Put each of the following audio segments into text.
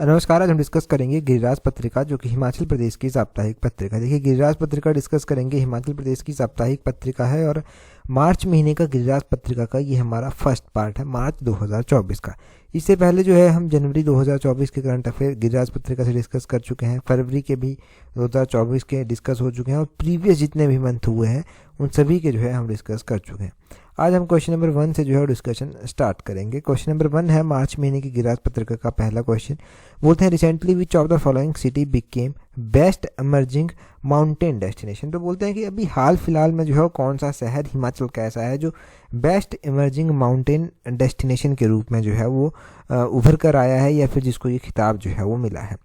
नमस्कार। आज हम डिस्कस करेंगे गिरिराज पत्रिका, जो कि हिमाचल प्रदेश की साप्ताहिक पत्रिका। देखिए, गिरिराज पत्रिका डिस्कस करेंगे, हिमाचल प्रदेश की साप्ताहिक पत्रिका है और मार्च महीने का गिरिराज पत्रिका का ये हमारा फर्स्ट पार्ट है, मार्च 2024 का। इससे पहले जो है हम जनवरी 2024 के करंट अफेयर गिरिराज पत्रिका से डिस्कस कर चुके हैं, फरवरी के भी 2024 के डिस्कस हो चुके हैं और प्रीवियस जितने भी मंथ हुए हैं उन सभी के जो है हम डिस्कस कर चुके हैं। आज हम क्वेश्चन नंबर 1 से जो है डिस्कशन स्टार्ट करेंगे। क्वेश्चन नंबर 1 है मार्च महीने की गिरिराज पत्रिका का पहला क्वेश्चन। बोलते हैं recently which of the following city became best emerging mountain destination. तो बोलते हैं कि अभी हाल फिलहाल में जो है कौन सा शहर हिमाचल का ऐसा है जो बेस्ट एमर्जिंग माउंटेन डेस्टिनेशन के रूप में जो है वो उभर कर आया है, या फिर जिसको ये खिताब जो है वो मिला है।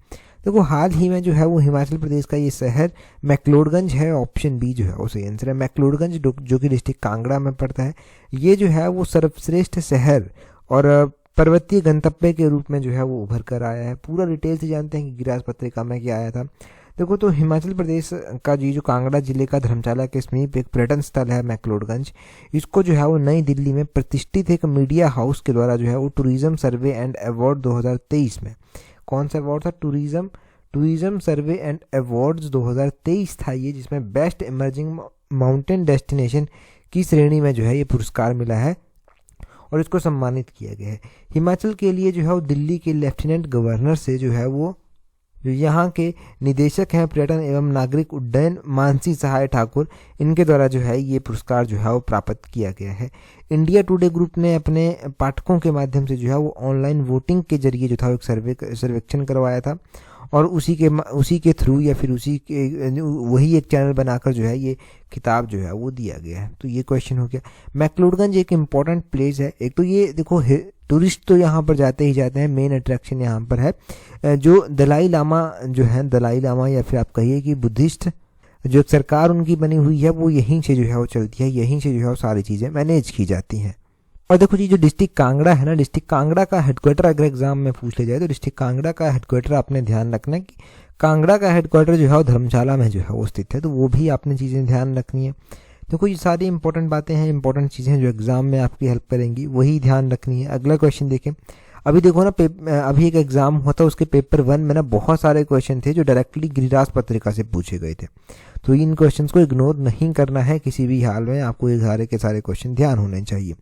देखो, हाल ही में जो है वो हिमाचल प्रदेश का ये शहर मैक्लोडगंज है। ऑप्शन बी जो है वो सही आंसर है। मैक्लोडगंज जो कि डिस्ट्रिक्ट कांगड़ा में पड़ता है, ये जो है वो सर्वश्रेष्ठ शहर और पर्वतीय गंतव्य के रूप में जो है वो उभर कर आया है। पूरा डिटेल से जानते हैं कि गिरिराज पत्रिका में क्या आया था। देखो, तो हिमाचल प्रदेश का जो कांगड़ा जिले का धर्मशाला के समीप एक पर्यटन स्थल है मैक्लोडगंज। इसको जो है वो नई दिल्ली में प्रतिष्ठित एक मीडिया हाउस के द्वारा जो है वो टूरिज्म सर्वे एंड अवार्ड 2023 में, कौन सा अवार्ड था? टूरिज्म सर्वे एंड अवार्ड्स 2023 था ये, जिसमें बेस्ट इमर्जिंग माउंटेन डेस्टिनेशन की श्रेणी में जो है ये पुरस्कार मिला है और इसको सम्मानित किया गया है। हिमाचल के लिए जो है वो दिल्ली के लेफ्टिनेंट गवर्नर से जो है वो जो यहाँ के निदेशक हैं पर्यटन एवं नागरिक उड्डयन मानसी सहाय ठाकुर, इनके द्वारा जो है ये पुरस्कार जो है वो प्राप्त किया गया है। इंडिया टुडे ग्रुप ने अपने पाठकों के माध्यम से जो है वो ऑनलाइन वोटिंग के जरिए जो था एक सर्वेक्षण करवाया था और उसी के थ्रू या फिर वही एक चैनल बनाकर जो है ये किताब जो है वो दिया गया है। तो ये क्वेश्चन हो गया। मैक्लोडगंज एक इम्पॉर्टेंट प्लेस है। एक तो ये देखो, टूरिस्ट तो यहाँ पर जाते ही जाते हैं, मेन अट्रैक्शन यहाँ पर है जो दलाई लामा जो है, दलाई लामा या फिर आप कहिए कि बुद्धिस्ट जो एक सरकार उनकी बनी हुई है, वो यहीं से जो है वो चलती है, यहीं से जो है वो सारी चीज़ें मैनेज की जाती हैं। और देखो जी, जो डिस्ट्रिक्ट कांगड़ा है ना, डिस्ट्रिक्ट कांगड़ा का हेडक्वार्टर अगर एग्जाम में पूछ लिया जाए तो डिस्ट्रिक्ट कांगड़ा का हेडक्वार्टर आपने ध्यान रखना है कि कांगड़ा का हेडक्वार्टर जो है वो धर्मशाला में जो है वो स्थित है। तो वो भी आपने चीज़ें ध्यान रखनी है। देखो, ये सारी इंपॉर्टेंट बातें हैं, इंपॉर्टेंट चीज़ें हैं जो एग्जाम में आपकी हेल्प करेंगी, वही ध्यान रखनी है। अगला क्वेश्चन देखें। अभी देखो ना, अभी एक एग्जाम हुआ था, उसके पेपर 1 में ना बहुत सारे क्वेश्चन थे जो डायरेक्टली गिरिराज पत्रिका से पूछे गए थे। तो इन क्वेश्चंस को इग्नोर नहीं करना है किसी भी हाल में, आपको ये सारे के सारे क्वेश्चन ध्यान होने चाहिए।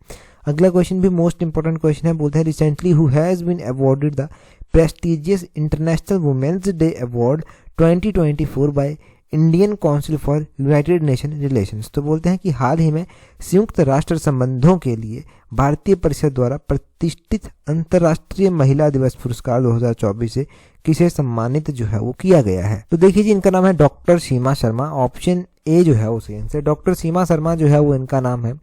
अगला क्वेश्चन भी मोस्ट इंपॉर्टेंट क्वेश्चन है। बोलते हैं recently who has been awarded the prestigious international women's day award 2024 by Indian council for united nation relations. तो बोलते हैं कि हाल ही में संयुक्त राष्ट्र संबंधों के लिए भारतीय परिषद द्वारा प्रतिष्ठित अंतर्राष्ट्रीय महिला दिवस पुरस्कार 2024 से किसे सम्मानित जो है वो किया गया है। तो देखिए जी, इनका नाम है doctor Seema Sharma. Option A जो है वो सही आंसर। डॉक्टर सीमा शर्मा जो है वो इनका नाम है।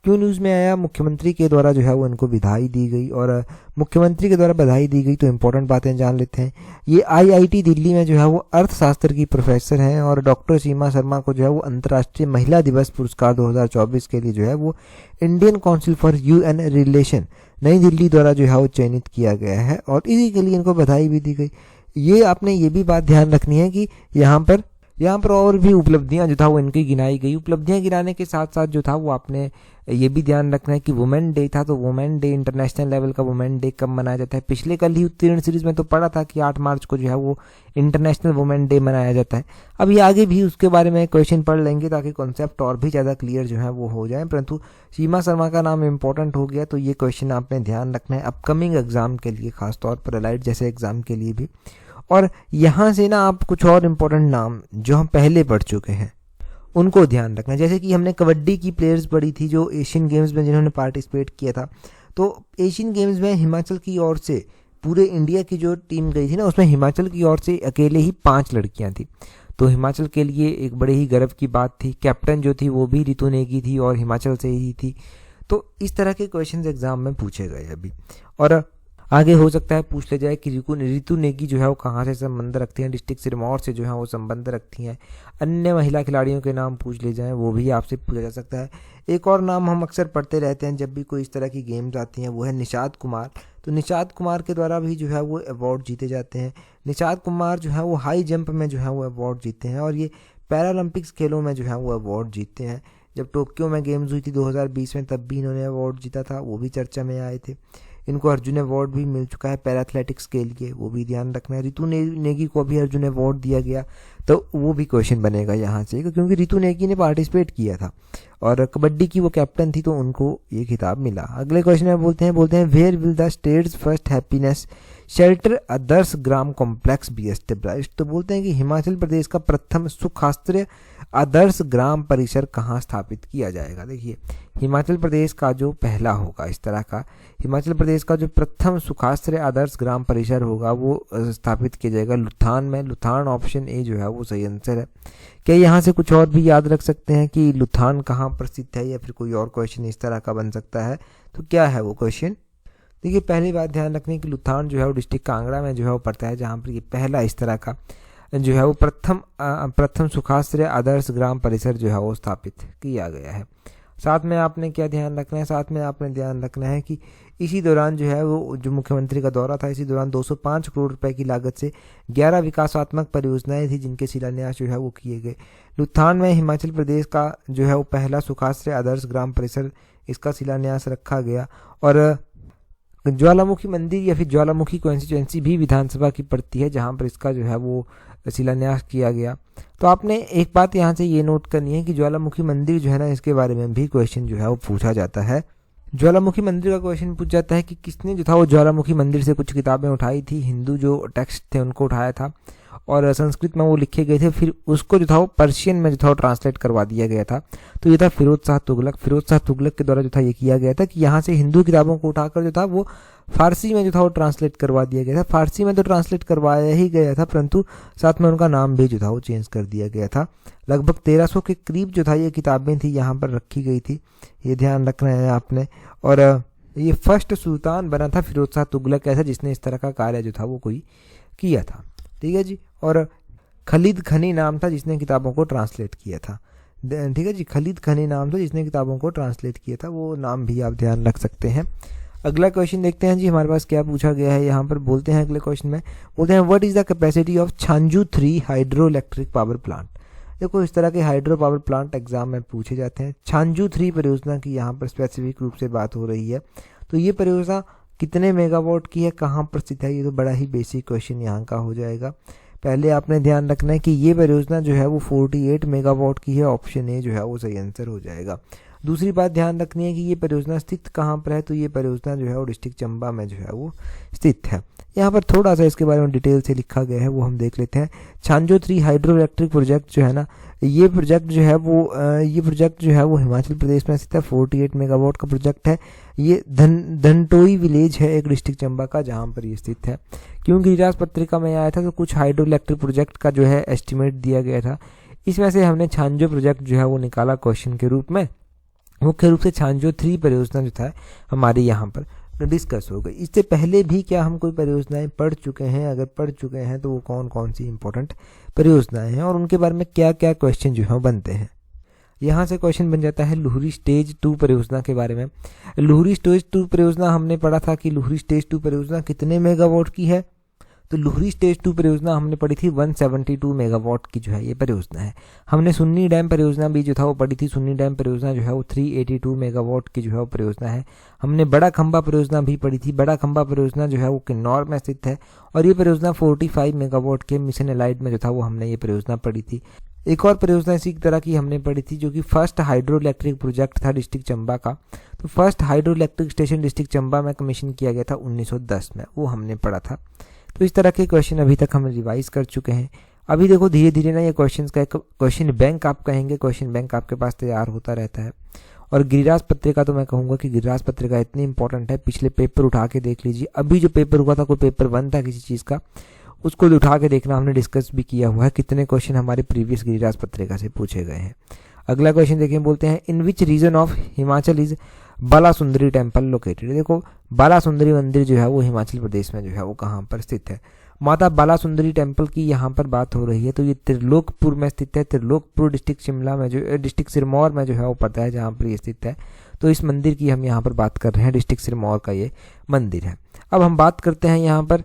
क्यों न्यूज़ में आया? मुख्यमंत्री के द्वारा जो है वो इनको बधाई दी गई और मुख्यमंत्री के द्वारा बधाई दी गई। तो इंपॉर्टेंट बातें जान लेते हैं। ये आईआईटी दिल्ली में जो है वो अर्थशास्त्र की प्रोफेसर हैं और डॉक्टर सीमा शर्मा को जो है वो अंतर्राष्ट्रीय महिला दिवस पुरस्कार 2024 के लिए जो है वो Indian council for UN relation नई दिल्ली द्वारा जो है वो चयनित किया गया है और इसी के लिए इनको बधाई भी दी गई। ये आपने ये भी बात ध्यान रखनी है कि यहाँ पर और भी उपलब्धियां जो था वो इनकी गिनाई गई। उपलब्धियां गिनाने के साथ साथ जो था वो आपने ये भी ध्यान रखना है कि वुमेन डे था, तो वुमेन डे इंटरनेशनल लेवल का वुमेन डे कब मनाया जाता है। पिछले कल ही उत्तीर्ण सीरीज में तो पढ़ा था कि 8 मार्च को जो है वो इंटरनेशनल वुमेन डे मनाया जाता है। अभी आगे भी उसके बारे में क्वेश्चन पढ़ लेंगे ताकि कॉन्सेप्ट और भी ज़्यादा क्लियर जो है वो हो जाए। परंतु सीमा शर्मा का नाम इंपॉर्टेंट हो गया, तो ये क्वेश्चन आपने ध्यान रखना है अपकमिंग एग्जाम के लिए, खासतौर पर एलाइट जैसे एग्जाम के लिए भी। और यहाँ से ना आप कुछ और इम्पोर्टेंट नाम जो हम पहले पढ़ चुके हैं उनको ध्यान रखना। जैसे कि हमने कबड्डी की प्लेयर्स पढ़ी थी जो एशियन गेम्स में जिन्होंने पार्टिसिपेट किया था। तो एशियन गेम्स में हिमाचल की ओर से पूरे इंडिया की जो टीम गई थी ना, उसमें हिमाचल की ओर से अकेले ही 5 लड़कियां थी। तो हिमाचल के लिए एक बड़े ही गर्व की बात थी। कैप्टन जो थी वो भी रितु नेगी थी और हिमाचल से ही थी। तो इस तरह के क्वेश्चन एग्जाम में पूछे गए अभी। और आगे हो सकता है पूछ ले जाए कि रितु नेगी जो है वो कहाँ से संबंध रखती हैं, डिस्ट्रिक्ट सिरमौर से जो है वो संबंध रखती हैं। अन्य महिला खिलाड़ियों के नाम पूछ ले जाएं, वो भी आपसे पूछा जा सकता है। एक और नाम हम अक्सर पढ़ते रहते हैं जब भी कोई इस तरह की गेम्स आती हैं, वो है निषाद कुमार। तो निषाद कुमार के द्वारा भी जो है वो अवार्ड जीते जाते हैं। निषाद कुमार जो है वो हाई जंप में जो है वो अवार्ड जीते हैं और ये पैरालंपिक्स खेलों में जो है वो अवार्ड जीते हैं। जब टोक्यो में गेम्स हुई थी 2020 में, तब भी इन्होंने अवार्ड जीता था, वो भी चर्चा में आए थे। इनको अर्जुन अवार्ड भी मिल चुका है पैराथलेटिक्स के लिए, वो भी ध्यान रखना है। रितु नेगी को भी अर्जुन अवार्ड दिया गया, तो वो भी क्वेश्चन बनेगा यहाँ से, क्योंकि रितु नेगी ने पार्टिसिपेट किया था और कबड्डी की वो कैप्टन थी, तो उनको ये खिताब मिला। अगले क्वेश्चन में बोलते हैं where will the state's first happiness shelter Adarsh Gram complex be established. तो बोलते हैं कि हिमाचल प्रदेश का प्रथम सुखाश्रय आदर्श ग्राम परिसर कहाँ स्थापित किया जाएगा। देखिए, हिमाचल प्रदेश का जो पहला होगा इस तरह का, हिमाचल प्रदेश का जो प्रथम सुखाश्रय आदर्श ग्राम परिसर होगा वो स्थापित किया जाएगा लुथान में। लुथान ऑप्शन ए जो है वो सही आंसर है। क्या यहाँ से कुछ और भी याद रख सकते हैं कि लुथान कहाँ पर स्थित है, या फिर कोई और क्वेश्चन इस तरह का बन सकता है, तो क्या है वो क्वेश्चन। देखिए, पहली बात ध्यान रखने की लुथान जो है वो डिस्ट्रिक्ट कांगड़ा में जो है वो पड़ता है, जहाँ पर ये पहला इस तरह का जो है वो प्रथम सुखाश्रय आदर्श ग्राम परिसर जो है वो स्थापित किया गया है। साथ में आपने क्या ध्यान रखना है, साथ में आपने ध्यान रखना है कि इसी दौरान जो है वो जो मुख्यमंत्री का दौरा था, इसी दौरान 205 करोड़ रुपए की लागत से 11 विकासात्मक परियोजनाएं थी जिनके शिलान्यास जो है वो किए गए। लुथान में हिमाचल प्रदेश का जो है वो पहला सुखाश्रय आदर्श ग्राम परिसर, इसका शिलान्यास रखा गया। और ज्वालामुखी मंदिर या फिर ज्वालामुखी कॉन्स्टिट्यूएंसी भी विधानसभा की पड़ती है, जहां पर इसका जो है वो शिलान्यास किया गया। तो आपने एक बात यहाँ से ये नोट करनी है कि ज्वालामुखी मंदिर जो है ना, इसके बारे में भी क्वेश्चन जो है वो पूछा जाता है। ज्वालामुखी मंदिर का क्वेश्चन पूछा जाता है कि किसने जो था वो ज्वालामुखी मंदिर से कुछ किताबें उठाई थी, हिंदू जो टेक्स्ट थे उनको उठाया था और संस्कृत में वो लिखे गए थे, फिर उसको जो था वो पर्शियन में जो था वो ट्रांसलेट करवा दिया गया था। तो ये था फिरोज शाह तुगलक। फिरोज शाह तुगलक के द्वारा जो था ये किया गया था कि यहाँ से हिंदू किताबों को उठाकर जो था वो फारसी में जो था वो ट्रांसलेट करवा दिया गया था। फारसी में तो ट्रांसलेट करवाया ही गया था, परंतु साथ में उनका नाम भी जो था वो चेंज कर दिया गया था। लगभग 1300 के करीब जो था ये किताबें थी यहाँ पर रखी गई थी, ये ध्यान रखना है आपने। और ये फर्स्ट सुल्तान बना था फिरोज शाह तुगलक ऐसा, जिसने इस तरह का कार्य जो था वो कोई किया था। ठीक है जी। और खलीद खनी नाम था जिसने किताबों को ट्रांसलेट किया था। ठीक है जी, खलीद खनी नाम था जिसने किताबों को ट्रांसलेट किया था, वो नाम भी आप ध्यान रख सकते हैं। अगला क्वेश्चन देखते हैं जी हमारे पास क्या पूछा गया है यहाँ पर। बोलते हैं अगले क्वेश्चन में, बोलते हैं what is the capacity of Chhanju 3 hydro electric power plant. देखो, इस तरह के हाइड्रो पावर प्लांट एग्जाम में पूछे जाते हैं। छांजू 3 परियोजना की यहाँ पर स्पेसिफिक रूप से बात हो रही है। तो ये परियोजना कितने मेगावाट की है, कहाँ पर स्थित है, ये तो बड़ा ही बेसिक क्वेश्चन यहाँ का हो जाएगा। पहले आपने ध्यान रखना है कि ये परियोजना जो है वो 48 मेगावाट की है, ऑप्शन ए जो है वो सही आंसर हो जाएगा। दूसरी बात ध्यान रखनी है कि ये परियोजना स्थित कहाँ पर है, तो ये परियोजना जो है वो डिस्ट्रिक्ट चंबा में जो है वो स्थित है। यहाँ पर थोड़ा सा इसके बारे में डिटेल से लिखा गया है, वो हम देख लेते हैं। छांजो 3 हाइड्रो इलेक्ट्रिक प्रोजेक्ट जो है ना, ये प्रोजेक्ट जो है वो हिमाचल प्रदेश में स्थित है। 48 मेगावाट का प्रोजेक्ट है। ये धनटोई विलेज है एक डिस्ट्रिक्ट चंबा का, जहाँ पर ये स्थित है। क्योंकि गिरिराज पत्रिका में आया था तो कुछ हाइड्रो इलेक्ट्रिक प्रोजेक्ट का जो है एस्टिमेट दिया गया था, इसमें से हमने छांजो प्रोजेक्ट जो है वो निकाला क्वेश्चन के रूप में। मुख्य रूप से छांजो 3 परियोजना जो था हमारे यहाँ पर डिस्कस हो गई। इससे पहले भी क्या हम कोई परियोजनाएं पढ़ चुके हैं, अगर पढ़ चुके हैं तो वो कौन कौन सी इंपॉर्टेंट परियोजनाएं हैं और उनके बारे में क्या क्या क्वेश्चन जो है बनते हैं। यहाँ से क्वेश्चन बन जाता है लुहरी स्टेज 2 परियोजना के बारे में। लुहरी स्टेज 2 परियोजना हमने पढ़ा था कि लुहरी स्टेज 2 परियोजना कितने मेगावाट की है, तो लुहरी स्टेज 2 परियोजना हमने पढ़ी थी 172 मेगावाट की जो है ये परियोजना है। हमने सुन्नी डैम परियोजना भी जो था वो पढ़ी थी। सुन्नी डैम परियोजना जो है वो 382 मेगावाट की जो है वो परियोजना है। हमने बड़ा खंबा परियोजना भी पढ़ी थी। बड़ा खंबा परियोजना जो है वो किन्नौर में स्थित है और ये परियोजना 45 मेगावाट के मिशन एलाइड में जो था वो हमने ये परियोजना पढ़ी थी। एक और परियोजना इसी तरह की हमने पढ़ी थी जो कि फर्स्ट हाइड्रो इलेक्ट्रिक प्रोजेक्ट था डिस्ट्रिक्ट चंबा का। तो first hydro electric station district Chamba में कमीशन किया गया था 1910 में, वो हमने पढ़ा था। तो इस तरह के क्वेश्चन अभी तक हम रिवाइज कर चुके हैं। अभी देखो धीरे धीरे ना ये क्वेश्चंस का एक क्वेश्चन बैंक आप कहेंगे, क्वेश्चन बैंक आपके पास तैयार होता रहता है। और गिरिराज पत्रिका तो मैं कहूँगा कि गिरिराज पत्रिका इतनी इंपॉर्टेंट है, पिछले पेपर उठा के देख लीजिए। अभी जो पेपर हुआ था कोई पेपर 1 था किसी चीज़ का, उसको उठा के देखना, हमने डिस्कस भी किया हुआ है कितने क्वेश्चन हमारे प्रीवियस गिरिराज पत्रिका से पूछे गए हैं। अगला क्वेश्चन देखिए, बोलते हैं in which region of Himachal is Balasundari temple located. देखो बालासुंदरी मंदिर जो है वो हिमाचल प्रदेश में जो है वो कहाँ पर स्थित है। माता बालासुंदरी टेम्पल की यहाँ पर बात हो रही है, तो ये त्रिलोकपुर में स्थित है। त्रिलोकपुर डिस्ट्रिक्ट शिमला में जो डिस्ट्रिक्ट सिरमौर में जो है वो पता है जहाँ पर ये स्थित है। तो इस मंदिर की हम यहाँ पर बात कर रहे हैं, डिस्ट्रिक्ट सिरमौर का ये मंदिर है। अब हम बात करते हैं यहाँ पर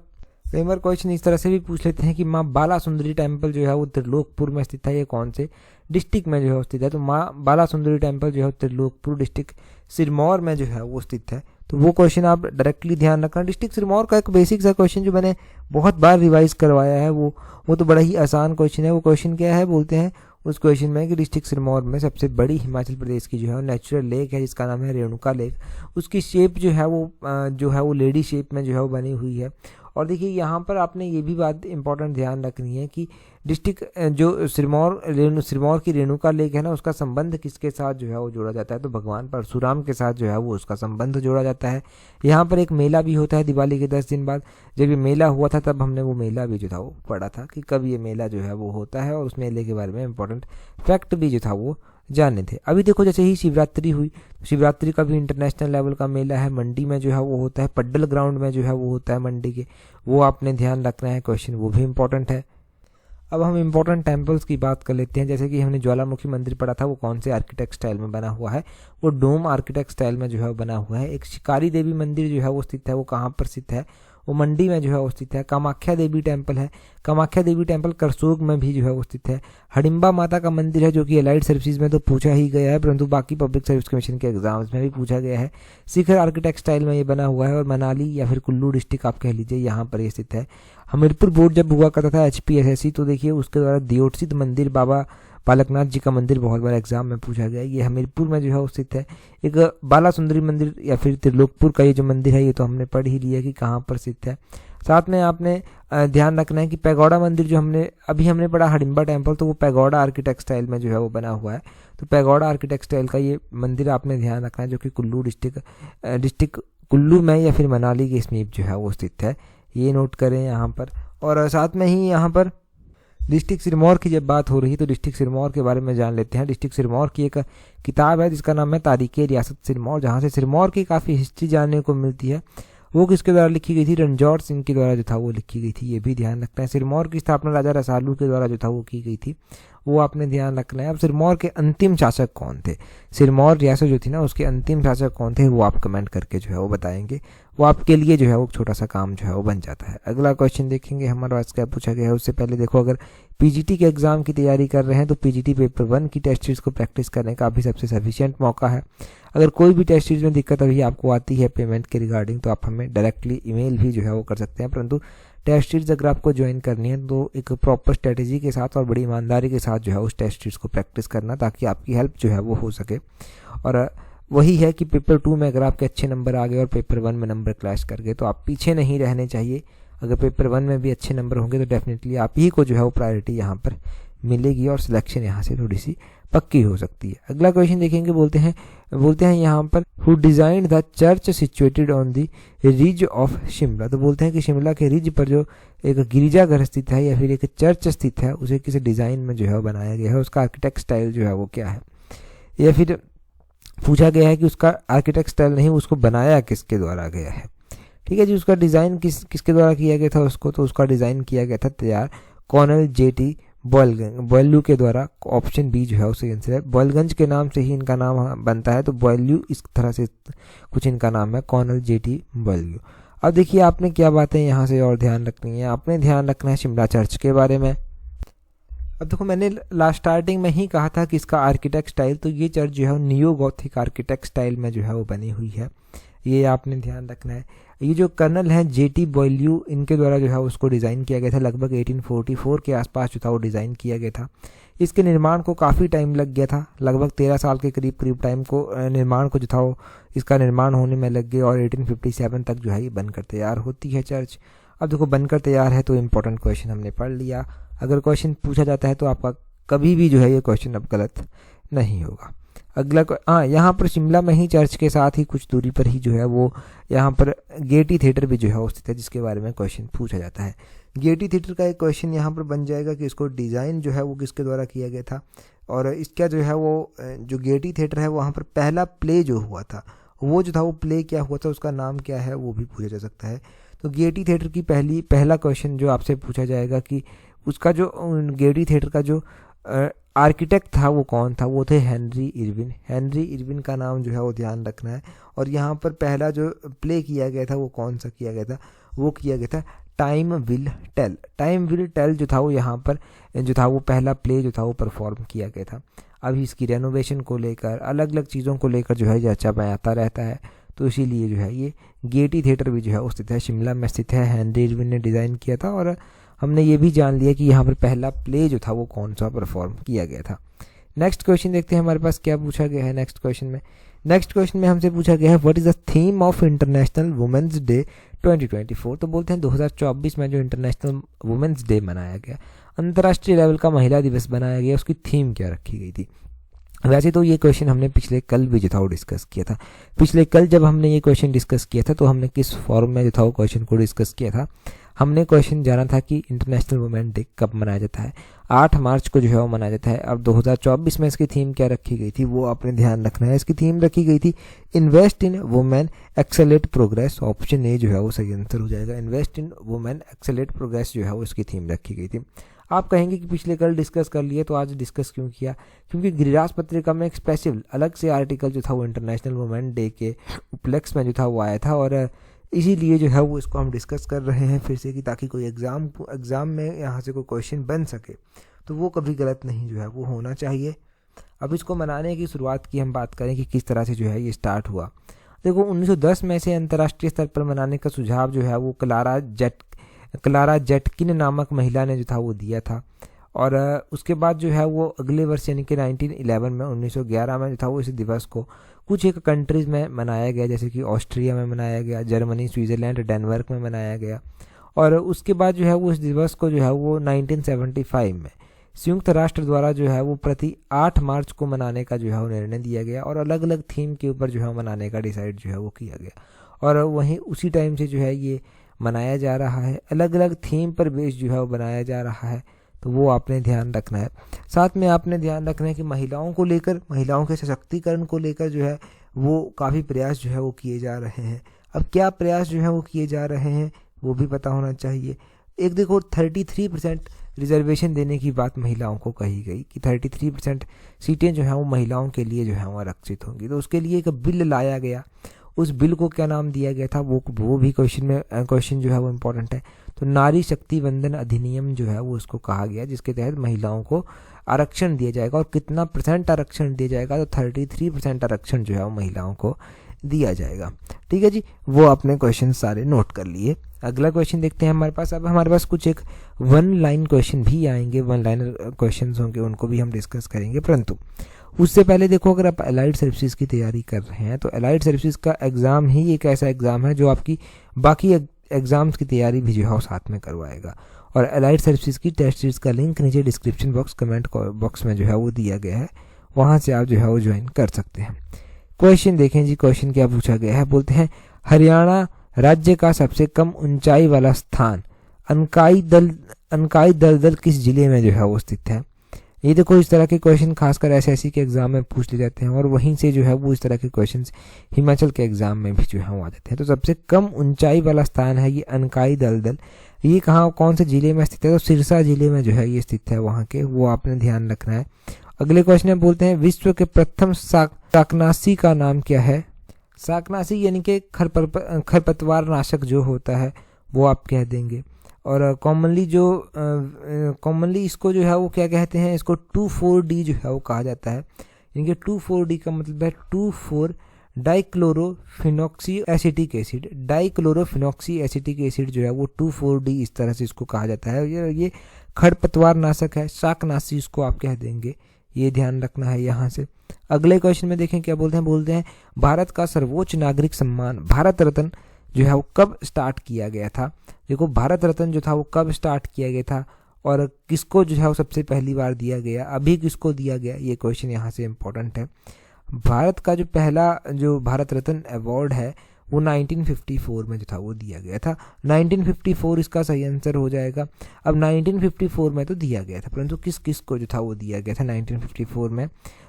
कई बार क्वेश्चन इस तरह से भी पूछ लेते हैं कि माँ बाला सुंदरी टेम्पल जो है वो त्रिलोकपुर में स्थित है, ये कौन से डिस्ट्रिक्ट में जो है स्थित है? तो माँ बाला सुंदरी टेम्पल जो है त्रिलोकपुर डिस्ट्रिक्ट सिरमौर में जो है वो स्थित है। तो वो क्वेश्चन आप डायरेक्टली ध्यान रखना। डिस्ट्रिक्ट सिरमौर का एक बेसिक सा क्वेश्चन जो मैंने बहुत बार रिवाइज करवाया है, वो तो बड़ा ही आसान क्वेश्चन है। वो क्वेश्चन क्या है, बोलते हैं उस क्वेश्चन में कि डिस्ट्रिक्ट सिरमौर में सबसे बड़ी हिमाचल प्रदेश की जो है नेचुरल लेक है जिसका नाम है रेणुका लेक, उसकी शेप जो है वो लेडी शेप में जो है वो बनी हुई है। और देखिए यहाँ पर आपने ये भी बात इंपॉर्टेंट ध्यान रखनी है कि डिस्ट्रिक्ट जो सिरमौर की रेणुका लेक है ना, उसका संबंध किसके साथ जो है वो जोड़ा जाता है? तो भगवान परशुराम के साथ जो है वो उसका संबंध जोड़ा जाता है। यहाँ पर एक मेला भी होता है दिवाली के 10 दिन बाद। जब ये मेला हुआ था तब हमने वो मेला भी जो था वो पढ़ा था कि कब ये मेला जो है वो होता है, और उस मेले के बारे में इंपॉर्टेंट फैक्ट भी जो था वो जाने थे। अभी देखो जैसे ही शिवरात्रि हुई, शिवरात्रि का भी इंटरनेशनल लेवल का मेला है, मंडी में जो है वो होता है, पड्डल ग्राउंड में जो है वो होता है मंडी के, वो आपने ध्यान रखना है, क्वेश्चन वो भी इंपॉर्टेंट है। अब हम इंपॉर्टेंट टेम्पल्स की बात कर लेते हैं। जैसे कि हमने ज्वालामुखी मंदिर पढ़ा था, वो कौन से आर्किटेक्ट स्टाइल में बना हुआ है? वो डोम आर्किटेक्ट स्टाइल में जो है बना हुआ है। एक शिकारी देवी मंदिर जो है वो स्थित है, वो कहाँ पर स्थित है? वो मंडी में जो है वो स्थित है। कामाख्या देवी टेम्पल है, कामाख्या देवी टेम्पल करसोग में भी जो है वो स्थित है। हडिम्बा माता का मंदिर है जो कि एलाइड सर्विसेज में तो पूछा ही गया है, परंतु बाकी पब्लिक सर्विस कमीशन के एग्जाम्स में भी पूछा गया है। शिखर आर्किटेक्ट स्टाइल में ये बना हुआ है, और मनाली या फिर कुल्लू डिस्ट्रिक्ट आप कह लीजिए, यहाँ पर ये स्थित है। हमीरपुर बोर्ड जब हुआ करता था HPSSC, तो देखिए उसके द्वारा दियोटसित मंदिर, बाबा बालकनाथ जी का मंदिर बहुत बार एग्जाम में पूछा गया है, ये हमीरपुर में जो है स्थित है। एक बाला सुंदरी मंदिर या फिर त्रिलोकपुर का ये जो मंदिर है, ये तो हमने पढ़ ही लिया कि कहाँ पर स्थित है। साथ में आपने ध्यान रखना है कि पैगोडा मंदिर जो हमने पढ़ा हडिम्बा टेम्पल, तो वो पैगोडा आर्किटेक्ट स्टाइल में जो है वो बना हुआ है। तो पैगोडा आर्किटेक्ट स्टाइल का ये मंदिर आपने ध्यान रखना है, जो कि कुल्लू डिस्ट्रिक्ट कुल्लू में या फिर मनाली के समीप जो है वो स्थित है, ये नोट करें यहाँ पर। और साथ में ही यहाँ पर डिस्ट्रिक्ट सिरमौर की जब बात हो रही है तो डिस्ट्रिक्ट सिरमौर के बारे में जान लेते हैं। डिस्ट्रिक्ट सिरमौर की एक किताब है जिसका नाम है तारीख़े रियासत सिरमौर, जहाँ से सिरमौर की काफ़ी हिस्ट्री जानने को मिलती है। वो किसके द्वारा लिखी गई थी? रणजौर सिंह के द्वारा जो था वो लिखी गई थी, ये भी ध्यान रखना है। सिरमौर की स्थापना राजा रसालू के द्वारा जो था वो की गई थी, वो आपने ध्यान रखना है। अब सिरमौर के अंतिम शासक कौन थे? सिरमौर रियासत जो थी ना, उसके अंतिम शासक कौन थे, वो आप कमेंट करके जो है वो बताएंगे। वो आपके लिए जो है वो छोटा सा काम जो है वो बन जाता है। अगला क्वेश्चन देखेंगे हमारा आज क्या पूछा गया है। उससे पहले देखो, अगर पीजीटी के एग्जाम की तैयारी कर रहे हैं तो पीजीटी पेपर 1 की टेस्ट सीरीज को प्रैक्टिस करने का अभी सबसे सफिशिएंट मौका है। अगर कोई भी टेस्ट सीरीज में दिक्कत अभी आपको आती है पेमेंट के रिगार्डिंग, तो आप हमें डायरेक्टली ईमेल भी जो है वो कर सकते हैं। परंतु टेस्ट सीरीज अगर आपको ज्वाइन करनी है तो एक प्रॉपर स्ट्रेटेजी के साथ और बड़ी ईमानदारी के साथ जो है उस टेस्ट सीरीज को प्रैक्टिस करना, ताकि आपकी हेल्प जो है वो हो सके। और वही है कि पेपर 2 में अगर आपके अच्छे नंबर आ गए और पेपर 1 में नंबर क्लैश कर गए तो आप पीछे नहीं रहने चाहिए। अगर पेपर 1 में भी अच्छे नंबर होंगे तो डेफिनेटली आप ही को जो है वो प्रायोरिटी यहाँ पर मिलेगी और सिलेक्शन यहाँ से थोड़ी सी पक्की हो सकती है। अगला क्वेश्चन देखेंगे, बोलते हैं यहाँ पर who designed the church situated on the ridge of Shimla. तो बोलते हैं कि शिमला के रिज पर जो एक गिरिजाघर स्थित है या फिर एक चर्च स्थित है, उसे किसी डिज़ाइन में जो है बनाया गया है, उसका आर्किटेक्ट स्टाइल जो है वो क्या है? या फिर पूछा गया है कि उसका आर्किटेक्ट स्टाइल नहीं, उसको बनाया किसके द्वारा गया है। ठीक है जी, उसका डिज़ाइन किसके द्वारा किया गया था उसको? तो उसका डिज़ाइन किया गया था तैयार कर्नल JT बॉयलू के द्वारा। ऑप्शन बी जो है उसे आंसर है। बॉयलगंज के नाम से ही इनका नाम बनता है, तो बॉयलू इस तरह से कुछ इनका नाम है, कर्नल JT बॉयलू। अब देखिए आपने क्या बातें यहाँ से और ध्यान रखनी है। आपने ध्यान रखना है शिमला चर्च के बारे में। अब देखो, मैंने लास्ट स्टार्टिंग में ही कहा था कि इसका आर्किटेक्ट स्टाइल, तो ये चर्च जो है नियो गॉथिक आर्किटेक्ट स्टाइल में जो है वो बनी हुई है, ये आपने ध्यान रखना है। ये जो कर्नल हैं JT बॉयलू, इनके द्वारा जो है उसको डिज़ाइन किया गया था, लगभग 1844 के आसपास जो था वो डिज़ाइन किया गया था। इसके निर्माण को काफ़ी टाइम लग गया था, लगभग 13 साल के करीब टाइम को निर्माण को जो था वो इसका निर्माण होने में लग गया, और 1857 तक जो है ये बनकर तैयार होती है चर्च। अब देखो, बनकर तैयार है तो इम्पोर्टेंट क्वेश्चन हमने पढ़ लिया। अगर क्वेश्चन पूछा जाता है तो आपका कभी भी जो है ये क्वेश्चन अब गलत नहीं होगा। अगला यहाँ पर शिमला में ही चर्च के साथ ही कुछ दूरी पर ही जो है वो यहाँ पर गेटी थिएटर भी जो है स्थित है, जिसके बारे में क्वेश्चन पूछा जाता है। गेटी थिएटर का एक क्वेश्चन यहाँ पर बन जाएगा कि इसको डिज़ाइन जो है वो किसके द्वारा किया गया था, और इसका जो है वो जो गेटी थिएटर है वहाँ पर पहला प्ले जो हुआ था, वो जो था वो प्ले क्या हुआ था, उसका नाम क्या है, वो भी पूछा जा सकता है। तो गेटी थिएटर की पहला क्वेश्चन जो आपसे पूछा जाएगा कि उसका जो गेटी थिएटर का जो आर्किटेक्ट था वो कौन था, वो थे हेनरी इरविन। हेनरी इरविन का नाम जो है वो ध्यान रखना है। और यहाँ पर पहला जो प्ले किया गया था वो कौन सा किया गया था, वो किया गया था time will tell. Time will tell जो था वो यहाँ पर जो था वो पहला प्ले जो था वो परफॉर्म किया गया था। अभी इसकी रेनोवेशन को लेकर अलग अलग चीज़ों को लेकर जो है चर्चा में आता रहता है, तो इसीलिए जो है ये गेटी थिएटर भी जो है वो स्थित है, शिमला में स्थित है। हेनरी इरविन ने डिज़ाइन किया था और हमने ये भी जान लिया कि यहाँ पर पहला प्ले जो था वो कौन सा परफॉर्म किया गया था। नेक्स्ट क्वेश्चन देखते हैं हमारे पास क्या पूछा गया है। नेक्स्ट क्वेश्चन में हमसे पूछा गया है what is the theme of international women's day 2024। तो बोलते हैं 2024 में जो इंटरनेशनल वुमेन्स डे मनाया गया, अंतर्राष्ट्रीय लेवल का महिला दिवस बनाया गया, उसकी थीम क्या रखी गई थी। वैसे तो ये क्वेश्चन हमने पिछले कल भी जो था वो डिस्कस किया था। पिछले कल जब हमने ये क्वेश्चन डिस्कस किया था तो हमने किस फॉर्म में जो था वो क्वेश्चन को डिस्कस किया था। हमने क्वेश्चन जाना था कि इंटरनेशनल वुमेन डे कब मनाया जाता है, 8 मार्च को जो है वो मनाया जाता है। अब 2024 में इसकी थीम क्या रखी गई थी वो आपने ध्यान रखना है। इसकी थीम रखी गई थी invest in women accelerate progress. Option A जो है वो सही आंसर हो जाएगा। Invest in women accelerate progress जो है वो इसकी थीम रखी गई थी। आप कहेंगे कि पिछले कल डिस्कस कर लिए तो आज डिस्कस क्यों किया, क्योंकि गिरिराज पत्रिका में एक स्पेशल अलग से आर्टिकल जो था वो इंटरनेशनल वुमेन डे के उपलक्ष्य में जो था वो आया था और इसीलिए जो है वो इसको हम डिस्कस कर रहे हैं फिर से कि ताकि कोई एग्ज़ाम में यहाँ से कोई क्वेश्चन बन सके तो वो कभी गलत नहीं जो है वो होना चाहिए। अब इसको मनाने की शुरुआत की हम बात करें कि किस तरह से जो है ये स्टार्ट हुआ। देखो 1910 में से अंतर्राष्ट्रीय स्तर पर मनाने का सुझाव जो है वो क्लारा जेटकिन नामक महिला ने जो था वो दिया था और उसके बाद जो है वो अगले वर्ष यानी कि 1911 में 1911 में जो था वो इस दिवस को कुछ एक कंट्रीज़ में मनाया गया, जैसे कि ऑस्ट्रिया में मनाया गया, जर्मनी, स्विट्ज़रलैंड, डेनमार्क में मनाया गया। और उसके बाद जो है वो इस दिवस को जो है वो 1975 में संयुक्त राष्ट्र द्वारा जो है वो प्रति 8 मार्च को मनाने का जो है वो निर्णय दिया गया और अलग अलग थीम के ऊपर जो है मनाने का डिसाइड जो है वो किया गया और वहीं उसी टाइम से जो है ये मनाया जा रहा है। अलग अलग थीम पर बेस जो है वो बनाया जा रहा है, तो वो आपने ध्यान रखना है। साथ में आपने ध्यान रखना है कि महिलाओं को लेकर, महिलाओं के सशक्तिकरण को लेकर जो है वो काफ़ी प्रयास जो है वो किए जा रहे हैं। अब क्या प्रयास जो है वो किए जा रहे हैं वो भी पता होना चाहिए। एक देखो 33% रिजर्वेशन देने की बात महिलाओं को कही गई कि 33% सीटें जो हैं वो महिलाओं के लिए जो है वो आरक्षित होंगी, तो उसके लिए एक बिल लाया गया। उस बिल को क्या नाम दिया गया था वो भी क्वेश्चन जो है वो इम्पोर्टेंट है। तो नारी शक्ति वंदन अधिनियम जो है वो उसको कहा गया, जिसके तहत महिलाओं को आरक्षण दिया जाएगा और कितना % आरक्षण दिया जाएगा, तो 33% आरक्षण जो है वो महिलाओं को दिया जाएगा। ठीक है जी, वो आपने क्वेश्चन सारे नोट कर लिए। अगला क्वेश्चन देखते हैं हमारे पास। अब हमारे पास कुछ एक 1 लाइन क्वेश्चन भी आएंगे, 1 लाइनर क्वेश्चन होंगे, उनको भी हम डिस्कस करेंगे। परंतु उससे पहले देखो, अगर आप एलाइड सर्विसेज की तैयारी कर रहे हैं तो एलाइड सर्विसेज का एग्ज़ाम ही एक ऐसा एग्ज़ाम है जो आपकी बाकी एग्ज़ाम्स की तैयारी भी जो है साथ में करवाएगा। और एलाइड सर्विसेज की टेस्ट सीरीज का लिंक नीचे डिस्क्रिप्शन बॉक्स कमेंट बॉक्स में जो है वो दिया गया है, वहाँ से आप जो है वो ज्वाइन कर सकते हैं। क्वेश्चन देखें जी, क्वेश्चन क्या पूछा गया है। बोलते हैं हरियाणा राज्य का सबसे कम ऊंचाई वाला स्थान अनकाई दलदल किस जिले में जो है वो स्थित है। ये देखो, इस तरह के क्वेश्चन खासकर एसएससी के एग्जाम में पूछ लिए जाते हैं और वहीं से जो है वो इस तरह के क्वेश्चंस हिमाचल के एग्जाम में भी जो है वो आ जाते हैं। तो सबसे कम ऊंचाई वाला स्थान है ये अनकाई दलदल। ये कहाँ, कौन से जिले में स्थित है, तो सिरसा जिले में जो है ये स्थित है वहाँ के, वो आपने ध्यान रखना है। अगले क्वेश्चन में बोलते हैं विश्व के प्रथम शाकनाशी का नाम क्या है। शाकनाशी यानी कि खरपतवार नाशक जो होता है वो आप कह देंगे। और कॉमनली इसको जो है वो क्या कहते हैं, इसको 2,4-D जो है वो कहा जाता है। यानी कि 2,4-D का मतलब है 2,4 dichlorophenoxy acetic acid. Dichlorophenoxy acetic acid जो है वो 2,4-D इस तरह से इसको कहा जाता है। ये खरपतवार नाशक है, शाकनाशी इसको आप कह देंगे, ये ध्यान रखना है यहाँ से। अगले क्वेश्चन में देखें क्या बोलते हैं भारत का सर्वोच्च नागरिक सम्मान भारत रत्न जो है वो कब स्टार्ट किया गया था। देखो, भारत रत्न जो था वो कब स्टार्ट किया गया था और किसको जो है वो सबसे पहली बार दिया गया, अभी किसको दिया गया, ये क्वेश्चन यहाँ से इम्पोर्टेंट है। भारत का जो पहला जो भारत रत्न अवार्ड है वो 1954 में जो था वो दिया गया था। 1954 इसका सही आंसर हो जाएगा। अब 1954 में तो दिया गया था, परंतु किस को जो था वो दिया गया था 1954 में,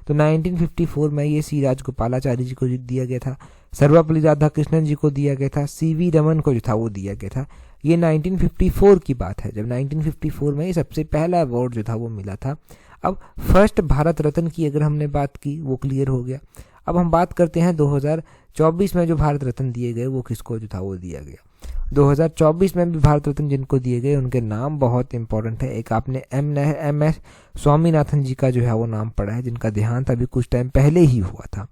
तो 1954 में ये सी राजगोपालाचारी जी को दिया गया था, सर्वपल्ली राधाकृष्णन जी को दिया गया था, सीवी रमन को जो था वो दिया गया था। ये 1954 की बात है, जब 1954 में ये सबसे पहला अवार्ड जो था वो मिला था। अब फर्स्ट भारत रत्न की अगर हमने बात की वो क्लियर हो गया। अब हम बात करते हैं 2024 में जो भारत रत्न दिए गए वो किसको जो था वो दिया गया। 2024 में भी भारत रत्न जिनको दिए गए उनके नाम बहुत इंपॉर्टेंट है। एक आपने एम एस स्वामीनाथन जी का जो है वो नाम पढ़ा है, जिनका देहांत अभी कुछ टाइम पहले ही हुआ था।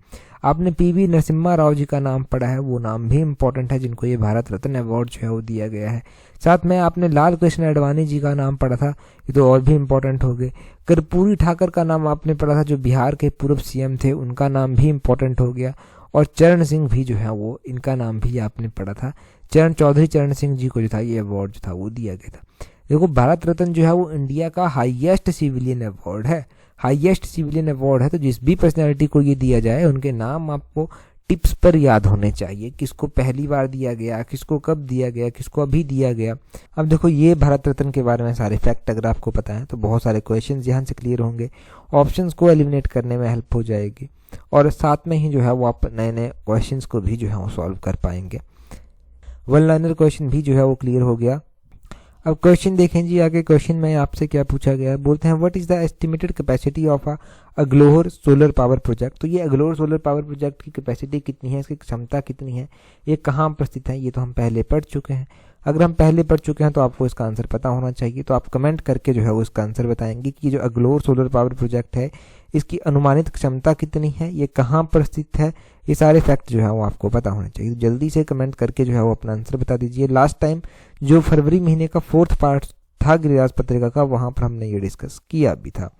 आपने पीवी नरसिम्हा राव जी का नाम पढ़ा है, वो नाम भी इम्पोर्टेंट है, जिनको ये भारत रत्न अवार्ड जो है वो दिया गया है। साथ में आपने लाल कृष्ण आडवाणी जी का नाम पढ़ा था, ये तो और भी इम्पोर्टेंट हो गए। कर्पूरी ठाकर का नाम आपने पढ़ा था, जो बिहार के पूर्व सीएम थे, उनका नाम भी इम्पोर्टेंट हो गया। और चरण सिंह भी जो है वो, इनका नाम भी आपने पढ़ा था। चौधरी चरण सिंह जी को जो था ये अवार्ड जो था वो दिया गया था। देखो भारत रत्न जो है वो इंडिया का हाईएस्ट सिविलियन अवार्ड है, हाईएस्ट सिविलियन अवार्ड है। तो जिस भी पर्सनैलिटी को ये दिया जाए उनके नाम आपको टिप्स पर याद होने चाहिए, किसको पहली बार दिया गया, किसको कब दिया गया, किसको अभी दिया गया। अब देखो ये भारत रत्न के बारे में सारे फैक्ट अगर आपको पता है तो बहुत सारे क्वेश्चंस यहाँ से क्लियर होंगे, ऑप्शंस को एलिमिनेट करने में हेल्प हो जाएगी, और साथ में ही जो है वो आप नए नए क्वेश्चंस को भी जो है वो सॉल्व कर पाएंगे। वन लाइनर क्वेश्चन भी जो है वो क्लियर हो गया। अब क्वेश्चन देखें जी, आगे क्वेश्चन में आपसे क्या पूछा गया है, बोलते हैं what is the estimated capacity of Aglohar solar power project. तो ये अग्लोहर सोलर पावर प्रोजेक्ट की कैपेसिटी कितनी है, इसकी क्षमता कितनी है, ये कहाँ पर स्थित है, ये तो हम पहले पढ़ चुके हैं। अगर हम पहले पढ़ चुके हैं तो आपको इसका आंसर पता होना चाहिए, तो आप कमेंट करके जो है वो इसका आंसर बताएंगे कि जो अग्लोहर सोलर पावर प्रोजेक्ट है इसकी अनुमानित क्षमता कितनी है, ये कहाँ पर स्थित है, ये सारे फैक्ट जो है वो आपको पता होने चाहिए। तो जल्दी से कमेंट करके जो है वो अपना आंसर बता दीजिए। लास्ट टाइम जो फरवरी महीने का 4th पार्ट था गिरिराज पत्रिका का, वहाँ पर हमने ये डिस्कस किया भी था।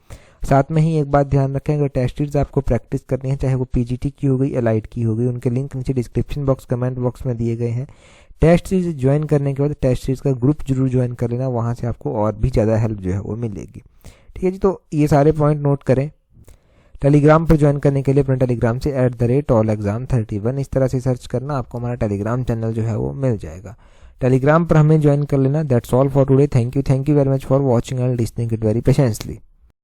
साथ में ही एक बात ध्यान रखें, अगर टेस्ट सीरीज आपको प्रैक्टिस करनी है, चाहे वो पीजीटी की हो गई, एलाइट की हो गई, उनके लिंक नीचे डिस्क्रिप्शन बॉक्स कमेंट बॉक्स में दिए गए हैं। टेस्ट सीरीज ज्वाइन करने के बाद टेस्ट सीरीज का ग्रुप जरूर ज्वाइन कर लेना, वहाँ से आपको और भी ज़्यादा हेल्प जो है वो मिलेगी। ठीक है जी, तो ये सारे पॉइंट नोट करें। टेलीग्राम पर ज्वाइन करने के लिए अपने टेलीग्राम से @allexam31 इस तरह से सर्च करना, आपको हमारा टेलीग्राम चैनल जो है वो मिल जाएगा। टेलीग्राम पर हमें ज्वाइन कर लेना। That's all for today. Thank you very much for watching and listening it very patiently.